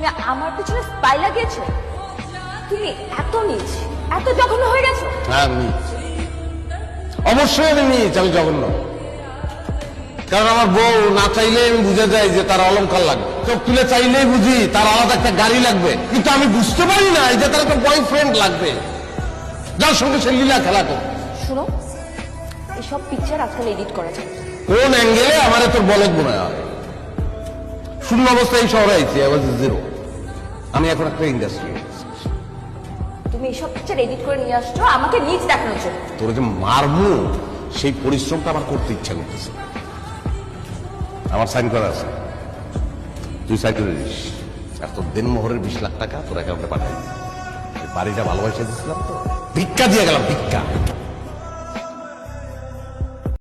না আমার পিছনে স্পাই লাগিয়েছো? তুমি এত নিচ, এত জঘন্য হয়ে গেছো? হ্যাঁ নিচ, অবশ্যই আমি নিচ, আমি জঘন্য। কারণ আমার বউ না চাইলে আমি বুঝে যাই যে তার অলংকার লাগবে, চোখ তুলে চাইলেই বুঝি তার আলাদা একটা গাড়ি লাগবে, কিন্তু আমি বুঝতে পারি না যে তার একটা বয়ফ্রেন্ড লাগবে যার সঙ্গে সে লীলা খেলা করবে। শুনো, এসব পিকচার আজকাল এডিট করা যায়। কোন অ্যাঙ্গেলে আমার তোর বলদ মনে হয়? শূন্য অবস্থায় এই শহরে আইছি, জিরো। আমি এখন একটা ইন্ডাস্ট্রি। তুমি এসব পিকচার এডিট করে নিয়ে আসছো আমাকে নিচ দেখানোর জন্য। তোর যে মারমু সেই পরিশ্রমটা আমার করতে ইচ্ছা করতেছে। আমার সাইন করা আছে, তুই সাইন করে দিস। আর তোর দিনমোহরের 20 লাখ টাকা তোর অ্যাকাউন্টে পাঠাই। বাড়িটা ভালোবাসা দিচ্ছিলাম তো, ভিক্ষা দিয়ে গেলাম, ভিক্ষা।